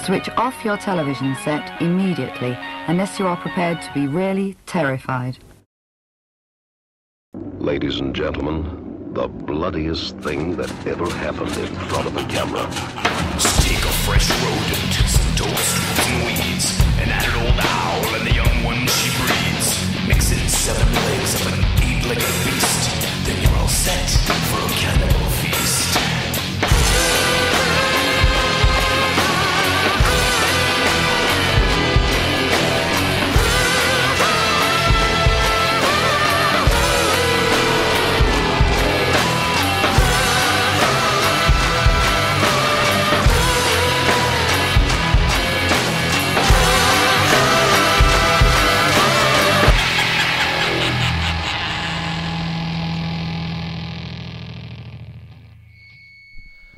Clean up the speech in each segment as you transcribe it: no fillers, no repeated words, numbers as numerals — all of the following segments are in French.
Switch off your television set immediately unless you are prepared to be really terrified. Ladies and gentlemen, the bloodiest thing that ever happened in front of a camera. Stick a fresh rodent, some toast, some weeds, an added old owl and the young one she breeds. Mix in 7 legs of an 8-legged beast, then you're all set for a cannibal feast.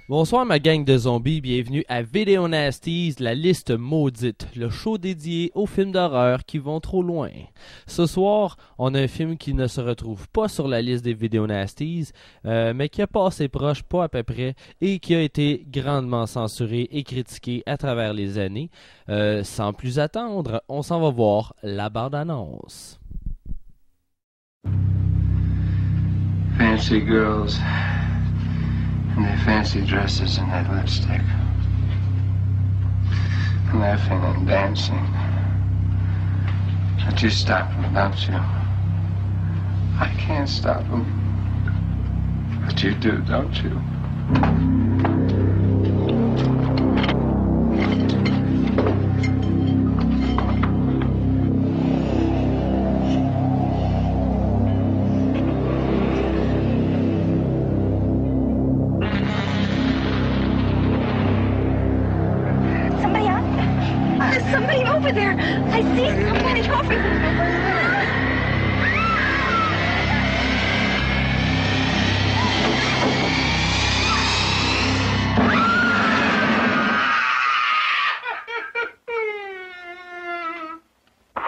Bonsoir ma gang de zombies, bienvenue à Video Nasties, la liste maudite, le show dédié aux films d'horreur qui vont trop loin. Ce soir, on a un film qui ne se retrouve pas sur la liste des Video Nasties, mais qui a passé proche, pas à peu près, et qui a été grandement censuré et critiqué à travers les années. Sans plus attendre, on s'en va voir la bande-annonce. Fancy girls. And their fancy dresses and that lipstick. Laughing and dancing. But you stop them, don't you? I can't stop them. But you do, don't you? There, I see somebody over there.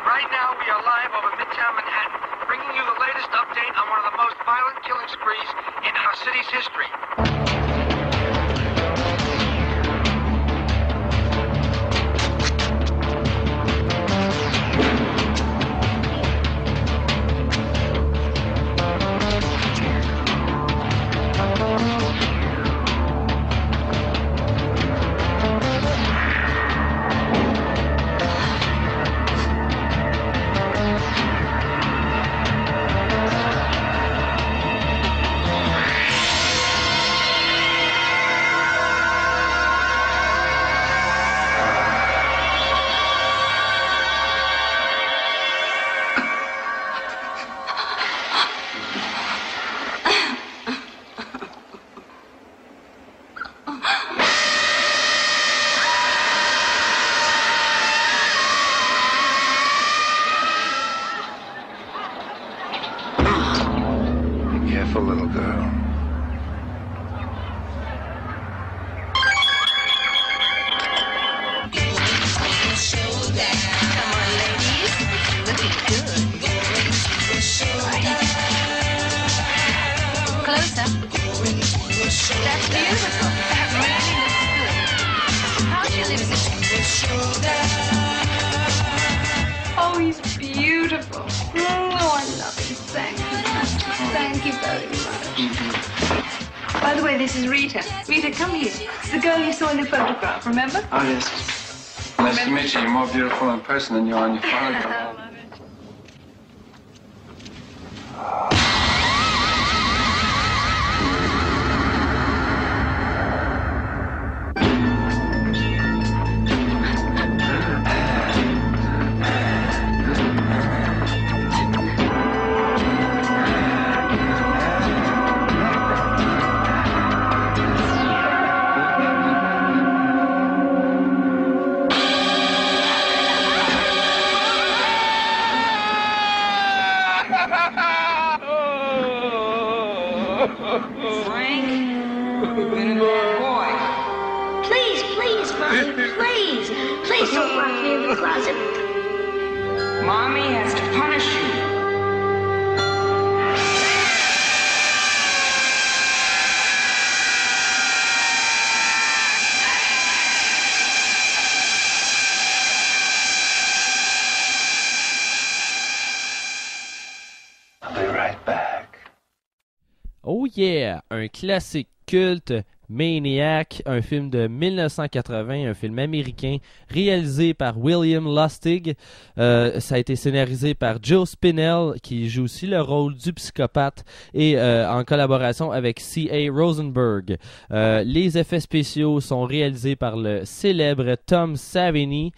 Right now, we are live over Midtown Manhattan, bringing you the latest update on one of the most violent killing sprees in our city's history. Little girl. Closer. That's beautiful. That really looks good. How'd you live Oh, he's beautiful. Oh, I love him. Thank you. Thank you very much. By the way, this is Rita. Rita, come here. It's the girl you saw in the photograph, remember? Oh, yes. Nice to meet you. You're more beautiful in person than you are on your photograph. Frank, you've been a bad boy. Please, Mommy, please. Please don't lock me in the closet. Mommy has to punish you. Yeah! Un classique culte, Maniac, un film de 1980, un film américain réalisé par William Lustig. Ça a été scénarisé par Joe Spinell, qui joue aussi le rôle du psychopathe, et en collaboration avec C.A. Rosenberg. Les effets spéciaux sont réalisés par le célèbre Tom Savini.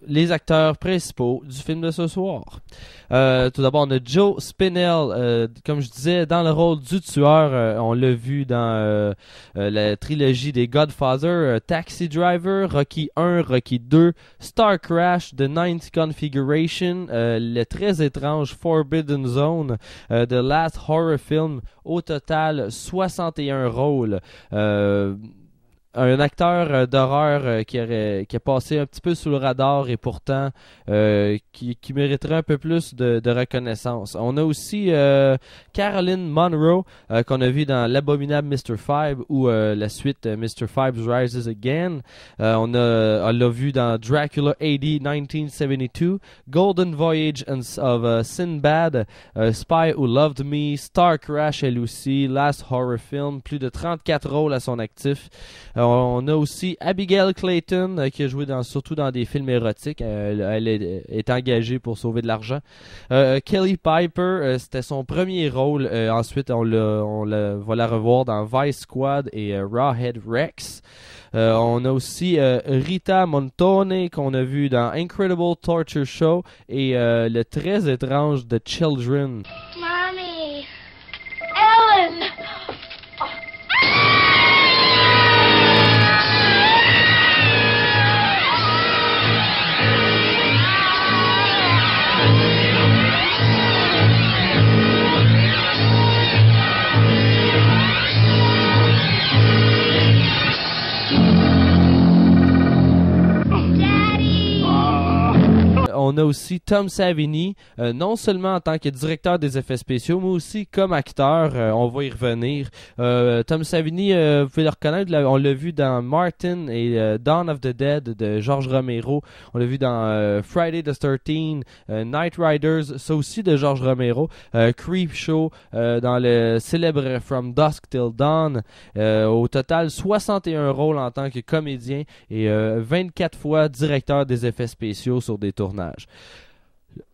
Les acteurs principaux du film de ce soir. Tout d'abord, on a Joe Spinell, comme je disais, dans le rôle du tueur. On l'a vu dans la trilogie des Godfather, Taxi Driver, Rocky 1, Rocky 2, Star Crash, The Ninth Configuration, le très étrange Forbidden Zone, The Last Horror Film. Au total, 61 rôles. Un acteur d'horreur qui a passé un petit peu sous le radar et pourtant qui mériterait un peu plus de reconnaissance. On a aussi Caroline Munro qu'on a vu dans L'Abominable Mr. Five ou la suite Mr. Five Rises Again. On l'a vu dans Dracula AD 1972, Golden Voyage of Sinbad, Spy Who Loved Me, Star Crash elle aussi, Last Horror Film, plus de 34 rôles à son actif. On a aussi Abigail Clayton qui a joué surtout dans des films érotiques. Elle est engagée pour sauver de l'argent. Kelly Piper, c'était son premier rôle. Ensuite, on va la revoir dans Vice Squad et Rawhead Rex. On a aussi Rita Montone qu'on a vu dans Incredible Torture Show et le très étrange The Children. Mommy! Ellen! On a aussi Tom Savini, non seulement en tant que directeur des effets spéciaux, mais aussi comme acteur. On va y revenir. Tom Savini, vous pouvez le reconnaître, on l'a vu dans Martin et Dawn of the Dead de George Romero. On l'a vu dans Friday the 13th, Night Riders, ça aussi de George Romero. Creepshow, dans le célèbre From Dusk Till Dawn. Au total, 61 rôles en tant que comédien et 24 fois directeur des effets spéciaux sur des tournages.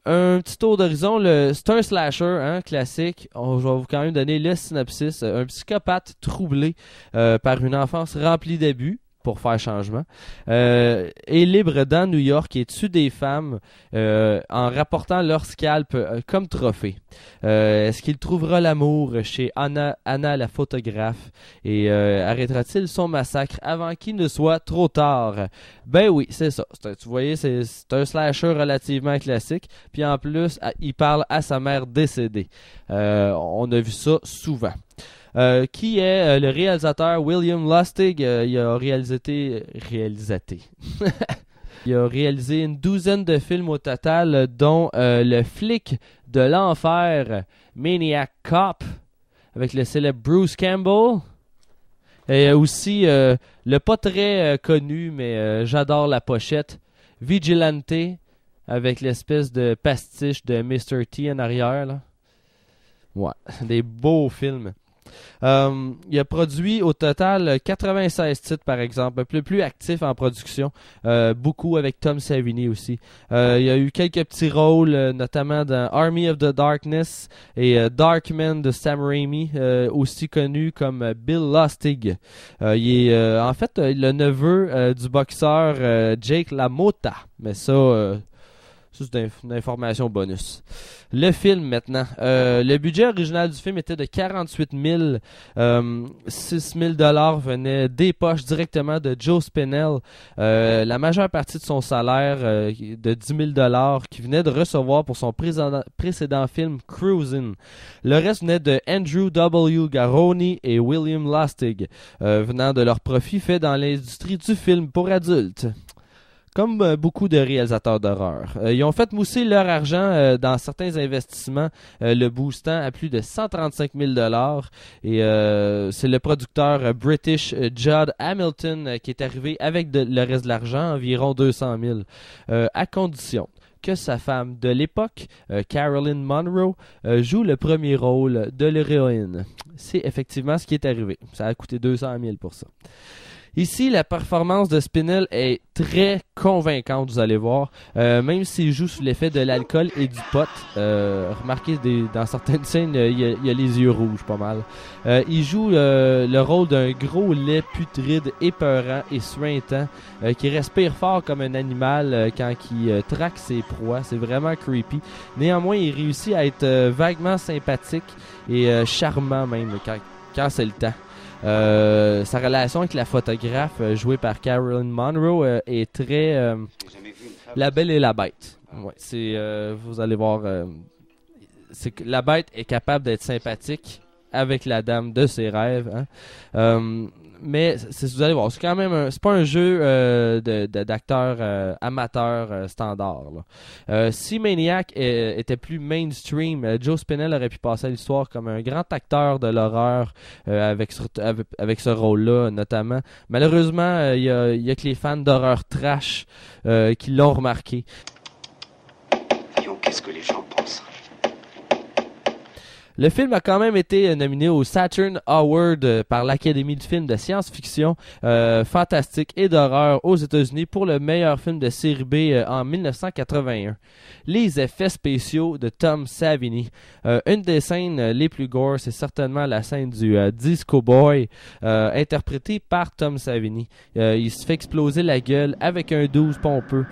Un petit tour d'horizon, c'est un slasher classique. Je vais vous quand même donner le synopsis. Un psychopathe troublé par une enfance remplie d'abus, pour faire changement, est libre dans New York et tue des femmes en rapportant leur scalp comme trophée. Est-ce qu'il trouvera l'amour chez Anna la photographe et arrêtera-t-il son massacre avant qu'il ne soit trop tard? Ben oui, c'est ça. Tu voyez, c'est un slasher relativement classique. Puis en plus, il parle à sa mère décédée. On a vu ça souvent. Qui est le réalisateur William Lustig. Il a réalisé il a réalisé une douzaine de films au total, dont le flic de l'enfer Maniac Cop avec le célèbre Bruce Campbell. Et aussi le pas très connu, mais j'adore la pochette, Vigilante, avec l'espèce de pastiche de Mr. T en arrière là. Ouais, des beaux films. Il a produit au total 96 titres par exemple, plus actif en production, beaucoup avec Tom Savini aussi. Il y a eu quelques petits rôles, notamment dans Army of the Darkness et Darkman de Sam Raimi, aussi connu comme Bill Lustig. Il est en fait le neveu du boxeur Jake LaMotta, mais ça c'est une information bonus. Le film maintenant. Le budget original du film était de 48 000. 6 000 $ venaient des poches directement de Joe Spinell. La majeure partie de son salaire de 10 000 $ qu'il venait de recevoir pour son précédent film Cruisin'. Le reste venait de Andrew W. Garroni et William Lustig, venant de leurs profits faits dans l'industrie du film pour adultes. Comme beaucoup de réalisateurs d'horreur. Ils ont fait mousser leur argent dans certains investissements, le boostant à plus de 135 000 $. Et c'est le producteur British Judd Hamilton qui est arrivé avec le reste de l'argent, environ 200 000, à condition que sa femme de l'époque, Caroline Munro, joue le premier rôle de l'héroïne. C'est effectivement ce qui est arrivé. Ça a coûté 200 000 pour ça. Ici, la performance de Spinell est très convaincante, vous allez voir. Même s'il joue sous l'effet de l'alcool et du pot. Remarquez, dans certaines scènes, il y a les yeux rouges pas mal. Il joue le rôle d'un gros lait putride, épeurant et suintant, qui respire fort comme un animal quand il traque ses proies. C'est vraiment creepy. Néanmoins, il réussit à être vaguement sympathique et charmant même quand c'est le temps. Sa relation avec la photographe jouée par Caroline Munro est très La Belle et la Bête. Ouais, vous allez voir, c'est que la bête est capable d'être sympathique avec la dame de ses rêves. Hein. Mais vous allez voir, c'est quand même c'est pas un jeu d'acteurs amateurs standard. Si Maniac était plus mainstream, Joe Spinell aurait pu passer à l'histoire comme un grand acteur de l'horreur avec ce rôle-là notamment. Malheureusement, il y a que les fans d'horreur trash qui l'ont remarqué. Voyons, qu'est-ce que les gens pensent? Le film a quand même été nominé au Saturn Award par l'Académie de films de science-fiction, fantastique et d'horreur aux États-Unis pour le meilleur film de série B en 1981. Les effets spéciaux de Tom Savini. Une des scènes les plus gore, c'est certainement la scène du Disco Boy, interprétée par Tom Savini. Il se fait exploser la gueule avec un 12 pompeux.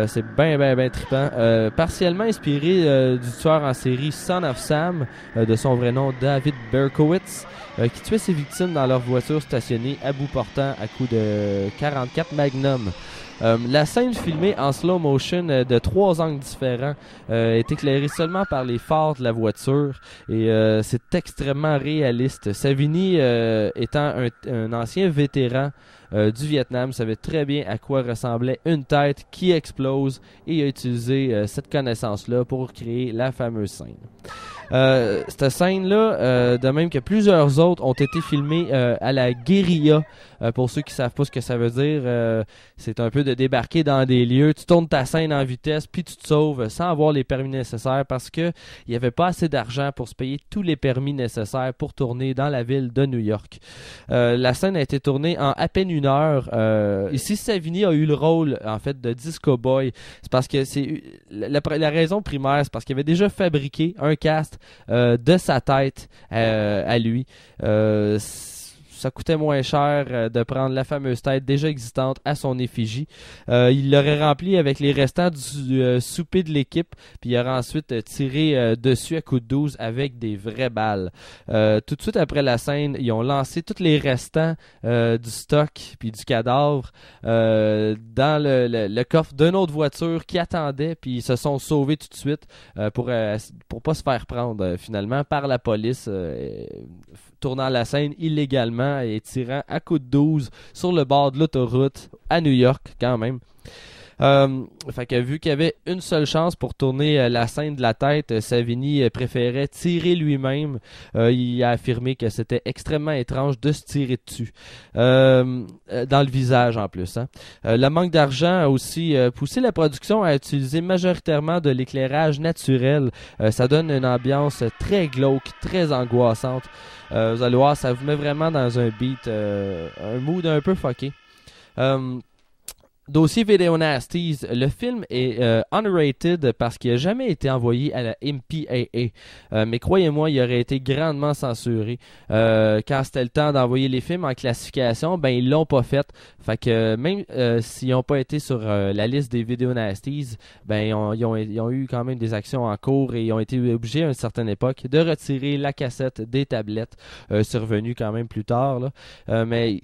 C'est bien trippant. Partiellement inspiré du tueur en série Son of Sam, de son vrai nom David Berkowitz, qui tuait ses victimes dans leur voiture stationnée à bout portant à coups de 44 Magnum. La scène filmée en slow motion de 3 angles différents est éclairée seulement par les phares de la voiture et c'est extrêmement réaliste. Savini étant un ancien vétéran du Vietnam, savait très bien à quoi ressemblait une tête qui explose et a utilisé cette connaissance-là pour créer la fameuse scène. Cette scène-là, de même que plusieurs autres, ont été filmées à la guérilla. Pour ceux qui savent pas ce que ça veut dire, c'est un peu de débarquer dans des lieux, tu tournes ta scène en vitesse, puis tu te sauves sans avoir les permis nécessaires parce que il y avait pas assez d'argent pour se payer tous les permis nécessaires pour tourner dans la ville de New York. La scène a été tournée en à peine 1 heure. Ici, Savini a eu le rôle en fait de Disco Boy. C'est parce que c'est la raison primaire, c'est parce qu'il avait déjà fabriqué un cast de sa tête à lui. Ça coûtait moins cher de prendre la fameuse tête déjà existante à son effigie. Il l'aurait rempli avec les restants du souper de l'équipe, puis il aurait ensuite tiré dessus à coups de 12 avec des vraies balles. Tout de suite après la scène, ils ont lancé tous les restants du stock puis du cadavre dans le coffre d'une autre voiture qui attendait, puis ils se sont sauvés tout de suite pour pas se faire prendre finalement par la police, tournant la scène illégalement et tirant à coups de 12 sur le bord de l'autoroute à New York quand même. Fait que vu qu'il y avait une seule chance pour tourner la scène de la tête, Savini préférait tirer lui-même. Il a affirmé que c'était extrêmement étrange de se tirer dessus, dans le visage en plus. Hein. Le manque d'argent a aussi poussé la production à utiliser majoritairement de l'éclairage naturel. Ça donne une ambiance très glauque, très angoissante. Vous allez voir, ça vous met vraiment dans un beat, un mood un peu fucké. Dossier Video Nasties, le film est unrated parce qu'il n'a jamais été envoyé à la MPAA. Mais croyez-moi, il aurait été grandement censuré. Quand c'était le temps d'envoyer les films en classification, ben ils l'ont pas fait. Fait que même s'ils n'ont pas été sur la liste des Video Nasties, ben ils ont eu quand même des actions en cours et ils ont été obligés à une certaine époque de retirer la cassette des tablettes. C'est revenu quand même plus tard, là. Mais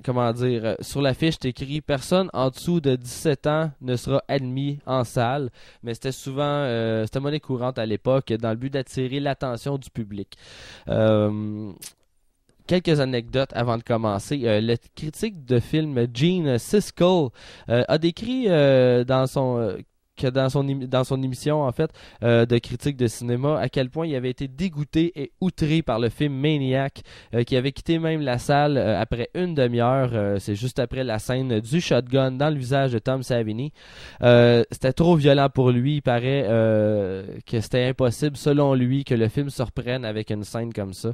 comment dire, sur l'affiche, c'est écrit « Personne en dessous de 17 ans ne sera admis en salle », mais c'était souvent c'était monnaie courante à l'époque dans le but d'attirer l'attention du public. Quelques anecdotes avant de commencer. Le critique de film Gene Siskel a décrit dans son que dans son émission en fait de critique de cinéma, à quel point il avait été dégoûté et outré par le film Maniac, qui avait quitté même la salle après une demi-heure. C'est juste après la scène du shotgun dans le visage de Tom Savini. C'était trop violent pour lui. Il paraît que c'était impossible selon lui que le film se reprenne avec une scène comme ça.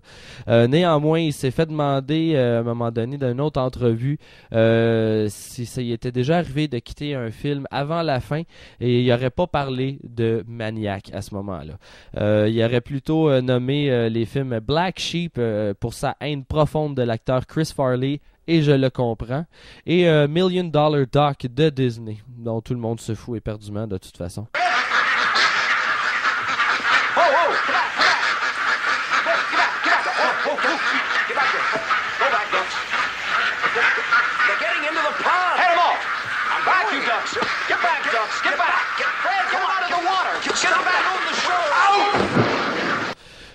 Néanmoins, il s'est fait demander à un moment donné d'une autre entrevue si ça y était déjà arrivé de quitter un film avant la fin, et il n'aurait pas parlé de Maniac à ce moment-là. Il aurait plutôt nommé les films Black Sheep pour sa haine profonde de l'acteur Chris Farley, et je le comprends, et $1 Million Doc de Disney, dont tout le monde se fout éperdument de toute façon.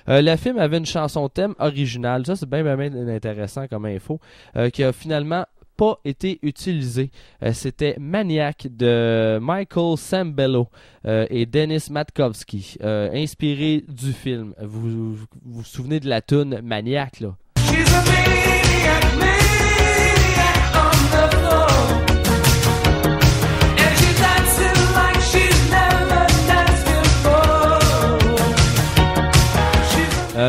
Le film avait une chanson thème originale, ça c'est bien intéressant comme info, qui a finalement pas été utilisée. C'était Maniac de Michael Sembello et Dennis Matkovsky, inspiré du film. Vous vous souvenez de la tune Maniac, là? She's a maniac, maniac on the floor. And she's dancing like she's never danced before.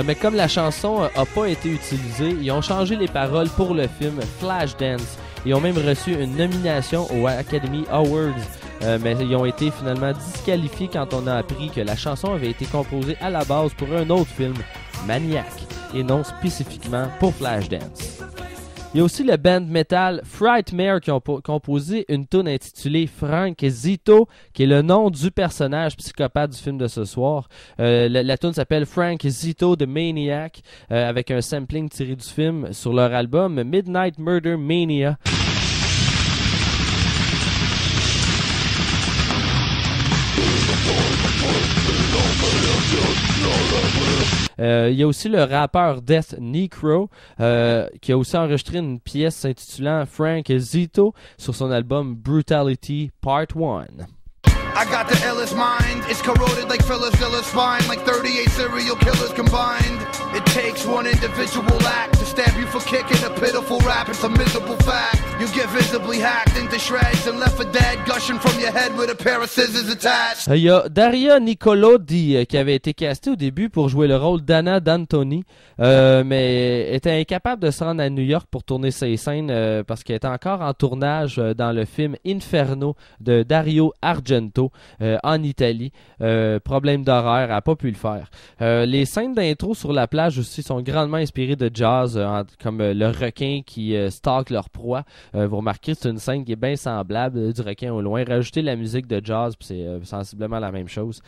Mais comme la chanson a pas été utilisée, ils ont changé les paroles pour le film Flashdance. Ils ont même reçu une nomination aux Academy Awards, mais ils ont été finalement disqualifiés quand on a appris que la chanson avait été composée à la base pour un autre film, Maniac, et non spécifiquement pour Flashdance. Il y a aussi le band metal Frightmare qui ont composé une tune intitulée Frank Zito, qui est le nom du personnage psychopathe du film de ce soir. La tune s'appelle Frank Zito de Maniac, avec un sampling tiré du film sur leur album Midnight Murder Mania. Il y a aussi le rappeur Death Necro qui a aussi enregistré une pièce s'intitulant Frank Zito sur son album Brutality Part 1. I got the illest mind, it's corroded like Phyllis Dilla's spine, like 38 serial killers combined. It takes one individual act to stab you for kicking a pitiful rap, it's a miserable fact. You get visibly hacked into shreds and left for dead, gushing from your head with a pair of scissors attached. Il y a Daria Nicolodi qui avait été castée au début pour jouer le rôle d'Anna D'Antoni, mais était incapable de se rendre à New York pour tourner ses scènes parce qu'elle était encore en tournage dans le film Inferno de Dario Argento en Italie. Problème d'horaire, elle n'a pas pu le faire. Les scènes d'intro sur la plage aussi sont grandement inspirées de jazz, comme le requin qui stalk leur proie. Vous remarquez, c'est une scène qui est bien semblable, du requin au loin. Rajoutez la musique de jazz, puis c'est sensiblement la même chose.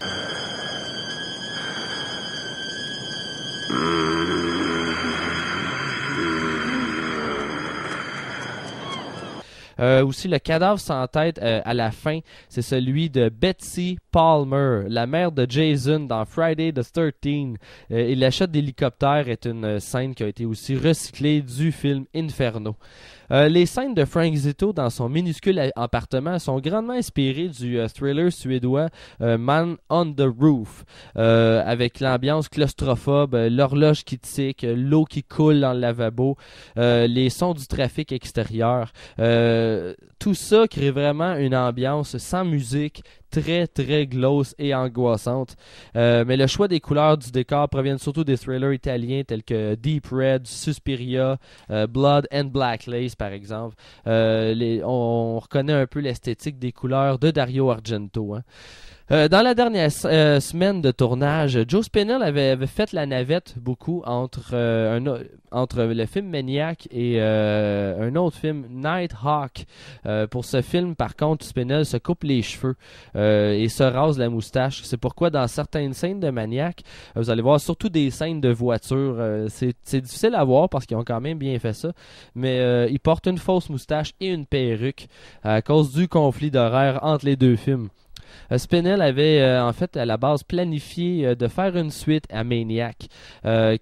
Aussi, le cadavre sans tête à la fin, c'est celui de Betsy Palmer, la mère de Jason dans Friday the 13th. Et la chute d'hélicoptère est une scène qui a été aussi recyclée du film Inferno. Les scènes de Frank Zito dans son minuscule appartement sont grandement inspirées du thriller suédois Man on the Roof, avec l'ambiance claustrophobe, l'horloge qui tique, l'eau qui coule dans le lavabo, les sons du trafic extérieur. Tout ça crée vraiment une ambiance sans musique, très très glauce et angoissante. Mais le choix des couleurs du décor proviennent surtout des thrillers italiens tels que Deep Red, Suspiria, Blood and Black Lace par exemple. On reconnaît un peu l'esthétique des couleurs de Dario Argento, hein. Dans la dernière semaine de tournage, Joe Spinell avait fait la navette beaucoup entre le film Maniac et un autre film, Nighthawk. Pour ce film, par contre, Spinell se coupe les cheveux et se rase la moustache. C'est pourquoi dans certaines scènes de Maniac, vous allez voir surtout des scènes de voiture. C'est difficile à voir parce qu'ils ont quand même bien fait ça, mais il porte une fausse moustache et une perruque à cause du conflit d'horaire entre les deux films. Spinell avait en fait à la base planifié de faire une suite à Maniac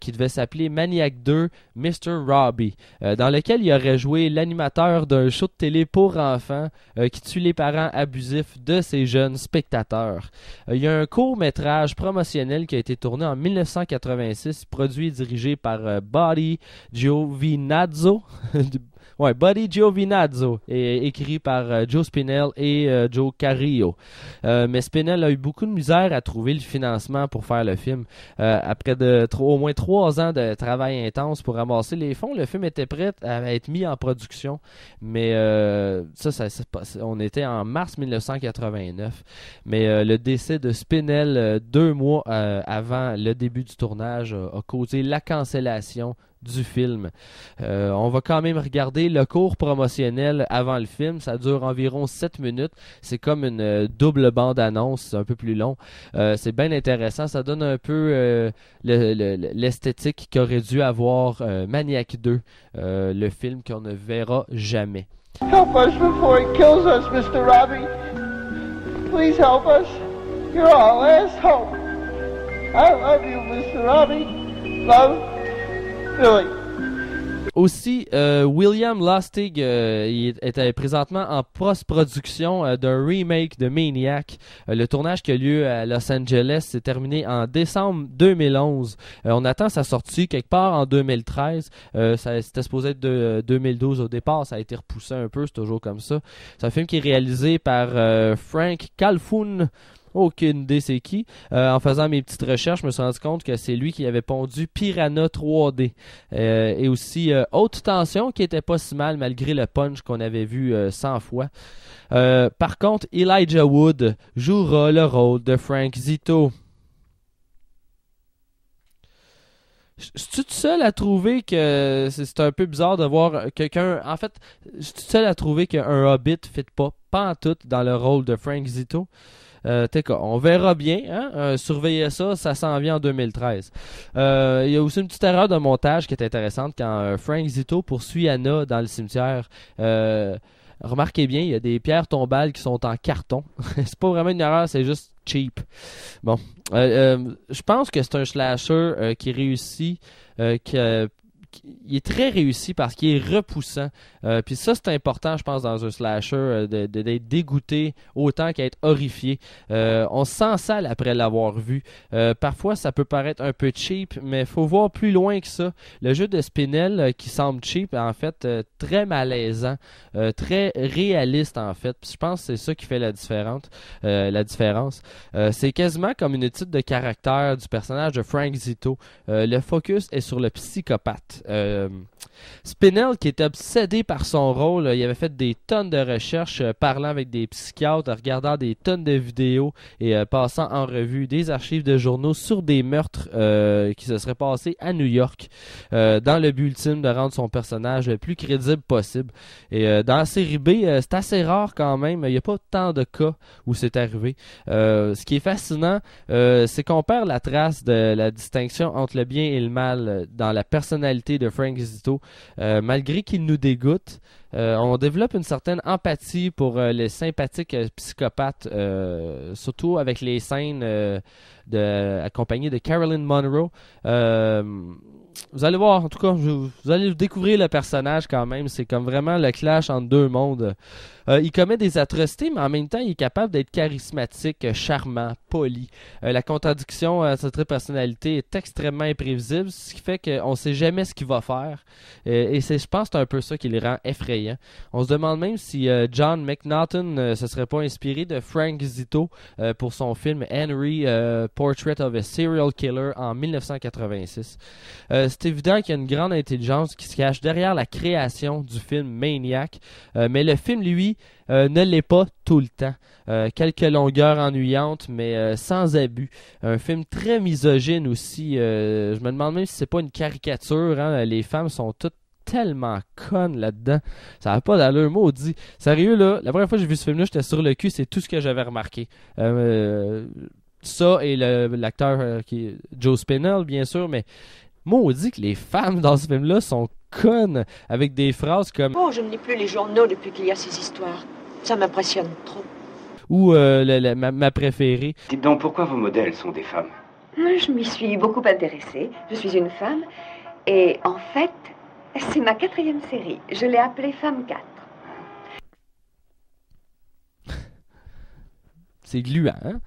qui devait s'appeler Maniac 2 Mr. Robbie, dans lequel il aurait joué l'animateur d'un show de télé pour enfants qui tue les parents abusifs de ses jeunes spectateurs. Il y a un court-métrage promotionnel qui a été tourné en 1986, produit et dirigé par Buddy Giovinazzo. Ouais, Buddy Giovinazzo, et écrit par Joe Spinell et Joe Carrillo. Mais Spinell a eu beaucoup de misère à trouver le financement pour faire le film. Après au moins 3 ans de travail intense pour ramasser les fonds, le film était prêt à être mis en production. Mais on était en mars 1989. Mais le décès de Spinell 2 mois avant le début du tournage a causé la cancellation du film. On va quand même regarder le court promotionnel avant le film. Ça dure environ 7 minutes. C'est comme une double bande-annonce, c'est un peu plus long. C'est bien intéressant. Ça donne un peu l'esthétique qu'aurait dû avoir Maniac 2, le film qu'on ne verra jamais. Help us before he kills us, Mr. Robbie. Please help us. You're our last hope. I love you, Mr. Robbie. Love, Billy. Aussi, William Lustig il était présentement en post-production d'un remake de Maniac. Le tournage qui a lieu à Los Angeles s'est terminé en décembre 2011. On attend sa sortie quelque part en 2013. C'était supposé être de 2012 au départ. Ça a été repoussé un peu, c'est toujours comme ça. C'est un film qui est réalisé par Frank Calhoun. Aucune idée c'est qui. En faisant mes petites recherches, je me suis rendu compte que c'est lui qui avait pondu Piranha 3D. Et aussi Haute Tension, qui était pas si mal malgré le punch qu'on avait vu 100 fois. Par contre, Elijah Wood jouera le rôle de Frank Zito. Je suis tout seul à trouver que c'est un peu bizarre de voir quelqu'un... En fait, je suis tout seul à trouver qu'un Hobbit ne fit pas en tout dans le rôle de Frank Zito. On verra bien, hein? Surveillez ça s'en vient en 2013. Il y a aussi une petite erreur de montage qui est intéressante quand Frank Zito poursuit Anna dans le cimetière. Remarquez bien, il y a des pierres tombales qui sont en carton. C'est pas vraiment une erreur, c'est juste cheap. Bon, je pense que c'est un slasher qui réussit, il est très réussi parce qu'il est repoussant. Puis ça, c'est important, je pense, dans un slasher, d'être dégoûté autant qu'être horrifié. On se sent sale après l'avoir vu. Parfois, ça peut paraître un peu cheap, mais il faut voir plus loin que ça. Le jeu de Spinell, qui semble cheap, en fait, très malaisant, très réaliste, en fait. Puis je pense que c'est ça qui fait la différence. C'est quasiment comme une étude de caractère du personnage de Frank Zito. Le focus est sur le psychopathe. Spinell, qui était obsédé par son rôle, il avait fait des tonnes de recherches, parlant avec des psychiatres, regardant des tonnes de vidéos et passant en revue des archives de journaux sur des meurtres qui se seraient passés à New York, dans le but ultime de rendre son personnage le plus crédible possible. Et dans la série B, c'est assez rare quand même, il n'y a pas tant de cas où c'est arrivé. Ce qui est fascinant, c'est qu'on perd la trace de la distinction entre le bien et le mal dans la personnalité de Frank Zito. Malgré qu'il nous dégoûte, on développe une certaine empathie pour les sympathiques psychopathes, surtout avec les scènes accompagnées de Caroline Munro. Vous allez voir, en tout cas, vous allez découvrir le personnage quand même. C'est comme vraiment le clash entre deux mondes. Il commet des atrocités, mais en même temps, il est capable d'être charismatique, charmant, poli. La contradiction à cette personnalité est extrêmement imprévisible, ce qui fait qu'on ne sait jamais ce qu'il va faire. Et je pense que c'est un peu ça qui le rend effrayant. On se demande même si John McNaughton se serait pas inspiré de Frank Zito pour son film Henry, Portrait of a Serial Killer en 1986. C'est évident qu'il y a une grande intelligence qui se cache derrière la création du film Maniac, mais le film, lui, ne l'est pas tout le temps. Quelques longueurs ennuyantes, mais sans abus. Un film très misogyne aussi. Je me demande même si c'est pas une caricature. Hein? Les femmes sont toutes tellement connes là-dedans. Ça n'a pas d'allure, maudit. Sérieux, là, la première fois que j'ai vu ce film-là, j'étais sur le cul, c'est tout ce que j'avais remarqué. Ça et l'acteur qui est Joe Spinell, bien sûr, mais maudit que les femmes dans ce film-là sont connes, avec des phrases comme « Oh, je ne lis plus les journaux depuis qu'il y a ces histoires. Ça m'impressionne trop. » ou ma préférée. Dites donc, pourquoi vos modèles sont des femmes? Je m'y suis beaucoup intéressée. Je suis une femme. Et en fait, c'est ma 4e série. Je l'ai appelée Femme 4. C'est gluant, hein?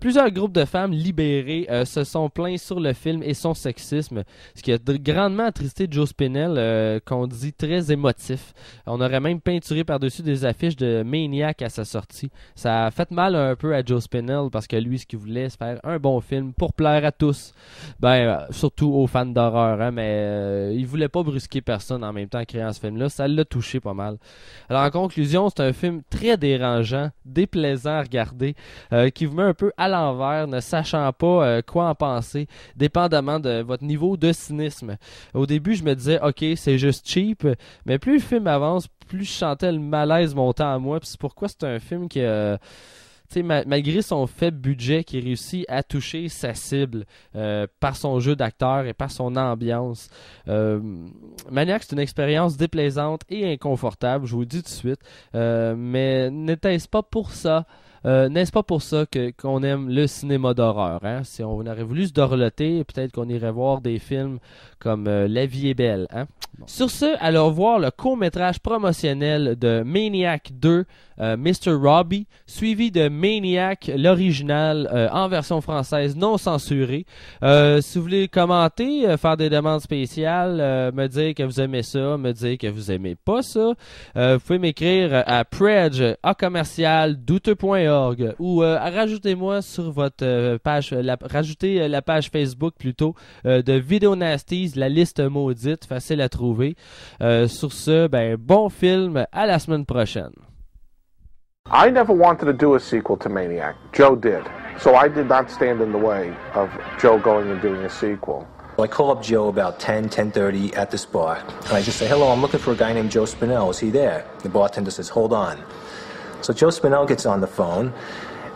Plusieurs groupes de femmes libérées se sont plaints sur le film et son sexisme, ce qui a grandement attristé Joe Spinell, qu'on dit très émotif. On aurait même peinturé par-dessus des affiches de Maniac à sa sortie. Ça a fait mal un peu à Joe Spinell parce que lui, ce qu'il voulait, c'est faire un bon film pour plaire à tous. Surtout aux fans d'horreur, hein, mais il voulait pas brusquer personne en même temps en créant ce film-là. Ça l'a touché pas mal. Alors en conclusion, c'est un film très dérangeant, déplaisant à regarder, qui vous met un peu à l'envers, ne sachant pas quoi en penser, dépendamment de votre niveau de cynisme. Au début, je me disais, ok, c'est juste cheap, mais plus le film avance, plus je sentais le malaise monter en moi, puis c'est pourquoi c'est un film qui malgré son faible budget, qui réussit à toucher sa cible par son jeu d'acteur et par son ambiance. Maniac, c'est une expérience déplaisante et inconfortable, je vous le dis tout de suite, mais n'était-ce pas pour ça qu'on aime le cinéma d'horreur, hein? Si on aurait voulu se dorloter, peut-être qu'on irait voir des films comme La vie est belle, hein? Bon. Sur ce, allons voir le court-métrage promotionnel de Maniac 2, Mr. Robbie, suivi de Maniac, l'original, en version française non censurée. Si vous voulez commenter, faire des demandes spéciales, me dire que vous aimez ça, me dire que vous aimez pas ça, vous pouvez m'écrire à predge@douteux.org ou rajoutez-moi sur votre page, rajoutez la page Facebook plutôt de Video Nasties, la liste maudite, facile à trouver. Sur ce, bon film, à la semaine prochaine. I never wanted to do a sequel to Maniac. Joe did. So I did not stand in the way of Joe going and doing a sequel. I call up Joe about 10:30 at this bar, and I just say, hello, I'm looking for a guy named Joe Spinell. Is he there? The bartender says, hold on. So Joe Spinell gets on the phone,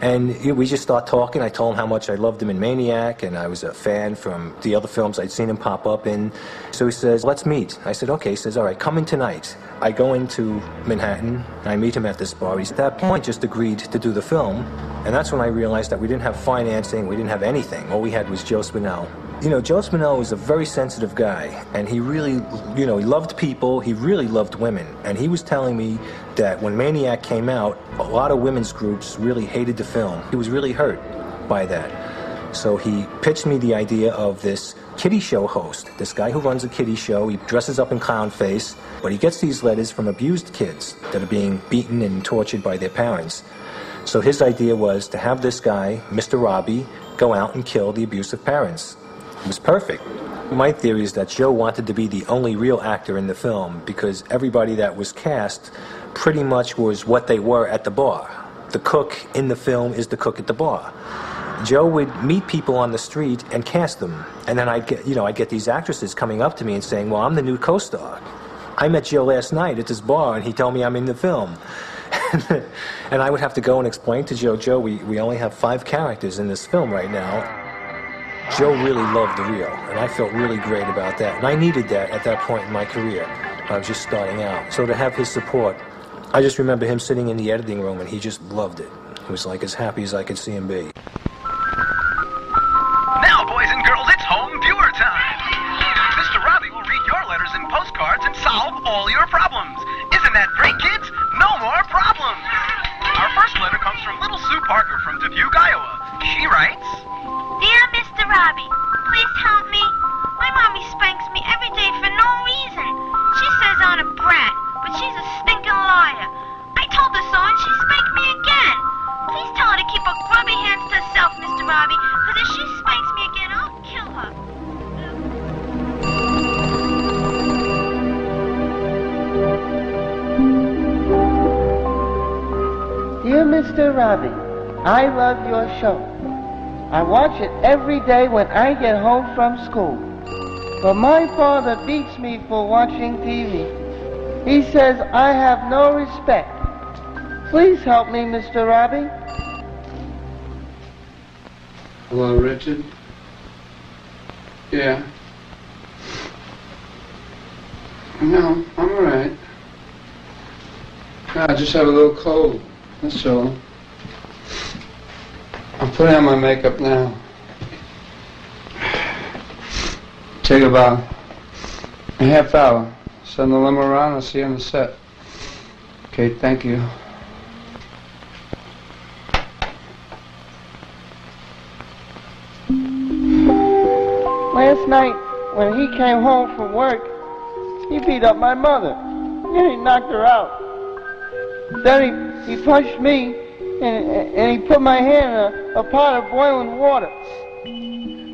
and we just start talking. I told him how much I loved him in Maniac, and I was a fan from the other films I'd seen him pop up in. So he says, let's meet. I said, okay. He says, all right, come in tonight. I go into Manhattan, and I meet him at this bar. He's at that point just agreed to do the film, and that's when I realized that we didn't have financing, we didn't have anything. All we had was Joe Spinell. You know, Joe Spinell was a very sensitive guy, and he really, he loved people, he really loved women. And he was telling me that when Maniac came out, a lot of women's groups really hated the film. He was really hurt by that. So he pitched me the idea of this kiddie show host, this guy who runs a kiddie show. He dresses up in clown face, but he gets these letters from abused kids that are being beaten and tortured by their parents. So his idea was to have this guy, Mr. Robbie, go out and kill the abusive parents. It was perfect. My theory is that Joe wanted to be the only real actor in the film because everybody that was cast pretty much was what they were at the bar. The cook in the film is the cook at the bar. Joe would meet people on the street and cast them. And then I'd get these actresses coming up to me and saying, well, I'm the new co-star. I met Joe last night at this bar and he told me I'm in the film. And I would have to go and explain to Joe, we only have 5 characters in this film right now. Joe really loved the reel, and I felt really great about that. And I needed that at that point in my career. I was just starting out. So to have his support, I just remember him sitting in the editing room, and he just loved it. He was like as happy as I could see him be. Now, boys and girls, it's home viewer time. Mr. Robbie will read your letters and postcards and solve all your problems. Isn't that great, kids? No more problems. Our first letter comes from little Sue Parker from Dubuque, Iowa. She writes, Dear Mr. Robbie, please help me. My mommy spanks me every day for no reason. She says I'm a brat, but she's a stinking liar. I told her so and she spanked me again. Please tell her to keep her grubby hands to herself, Mr. Robbie, because if she spanks me again, I'll kill her. Dear Mr. Robbie, I love your show. I watch it every day when I get home from school. But my father beats me for watching TV. He says I have no respect. Please help me, Mr. Robbie. Hello, Richard? Yeah. No, I'm alright. I just have a little cold. That's all. I'm putting on my makeup now. Take about a half hour. Send the limo around. I'll see you on the set. Okay, thank you. Last night, when he came home from work, he beat up my mother. And he knocked her out. Then he punched me, and he put my hand in a pot of boiling water.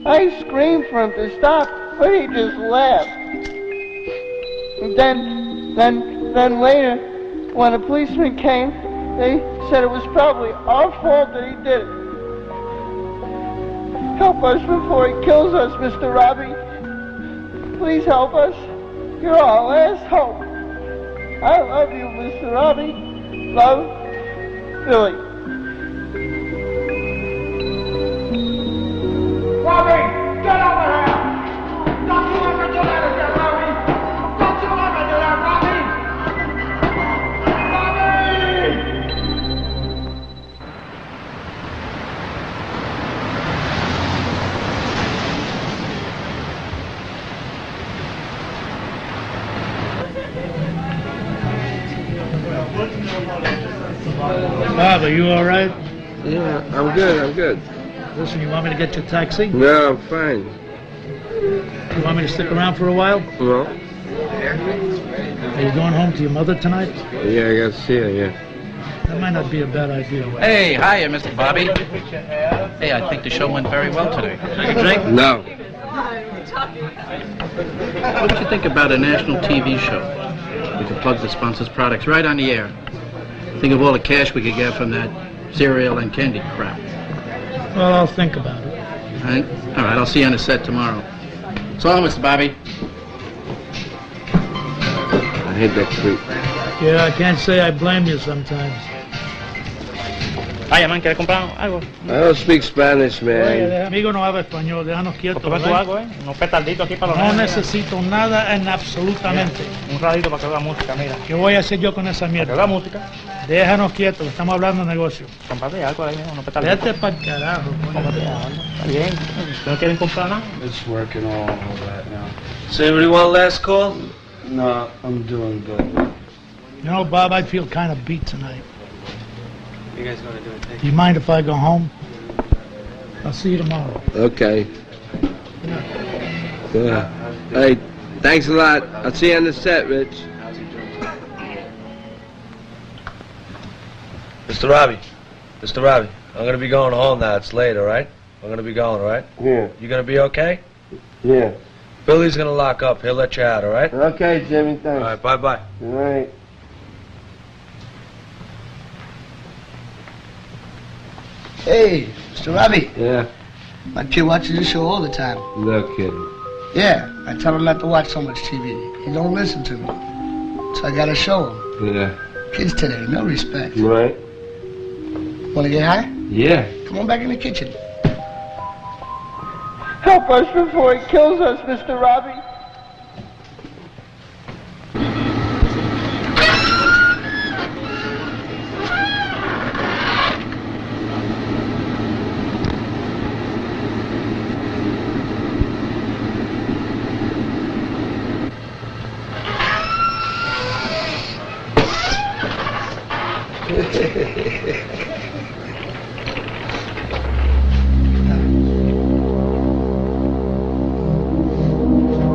I screamed for him to stop, but he just laughed. And then later, when the policeman came, they said it was probably our fault that he did it. Help us before he kills us, Mr. Robbie. Please help us. You're our last hope. I love you, Mr. Robbie. Love, Billy. Robbie, get over here! Don't you ever do that again, Robbie! Don't you ever do that, Robbie! Bob, are you all right? Yeah, I'm good. Listen, you want me to get your taxi? No, I'm fine. You want me to stick around for a while? No. Are you going home to your mother tonight? Yeah, I got to see her, yeah. That might not be a bad idea. Hey, hiya, Mr. Bobby. Hey, I think the show went very well today. Drink? No. What did you think about a national TV show? We could plug the sponsor's products right on the air. Think of all the cash we could get from that cereal and candy crap. Well, I'll think about it. All right, I'll see you on the set tomorrow. So long, Mr. Bobby. I hate that creep. Yeah, I can't say I blame you sometimes. Vaya, man, ¿quieres comprar algo? I don't speak Spanish, man. Oye, amigo no habla español, déjanos quietos. Pues tú algo, unos petarditos aquí para los No nenes. necesito nada en absolutamente. Mira, un radito para que oiga música, mira. ¿Qué voy a hacer yo con esa mierda? Para que oiga música. Déjanos quietos, estamos hablando de negocio. Comprate algo ahí, unos petarditos. Vete pa'l carajo. Cómprate algo. Está bien. ¿No quieren comprar nada? It's working all that now. So anybody want last call? No, I'm doing good. You know, Bob, I feel kind of beat tonight. You guys going to do it? Do you mind if I go home? I'll see you tomorrow. Okay. Yeah. Hey, thanks a lot. I'll see you on the set, Rich. Mr. Robbie, I'm going to be going home now. It's late, all right? I'm going to be going, all right? Yeah. You going to be okay? Yeah. Billy's going to lock up. He'll let you out, all right? Okay, Jimmy, thanks. All right, bye-bye. All right. Hey, Mr. Robbie. Yeah. My kid watches this show all the time. No kidding. Yeah, I tell him not to watch so much TV. He don't listen to me. So I gotta show him. Yeah. Kids today, no respect. Right. Wanna get high? Yeah. Come on back in the kitchen. Help us before he kills us, Mr. Robbie.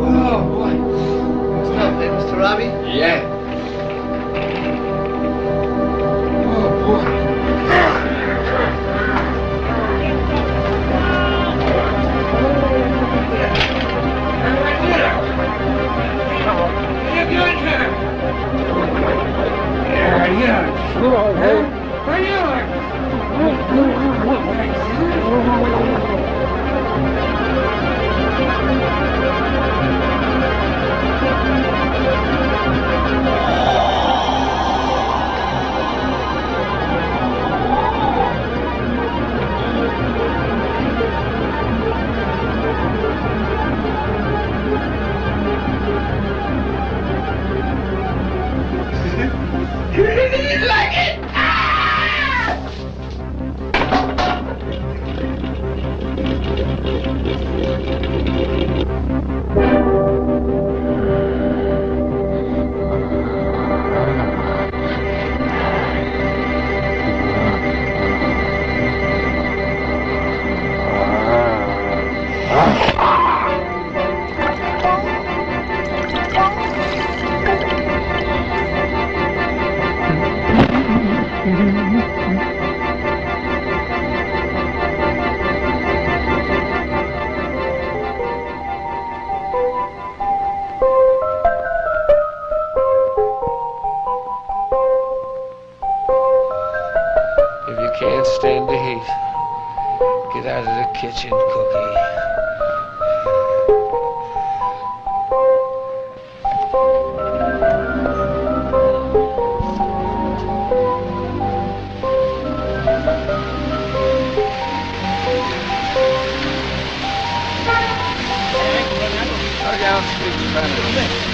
Oh, boy. What's up, there, Mr. Robbie? Yeah. Oh, boy. You like it? If you can't stand the heat, get out of the kitchen, Cookie. Go down, speak Spanish.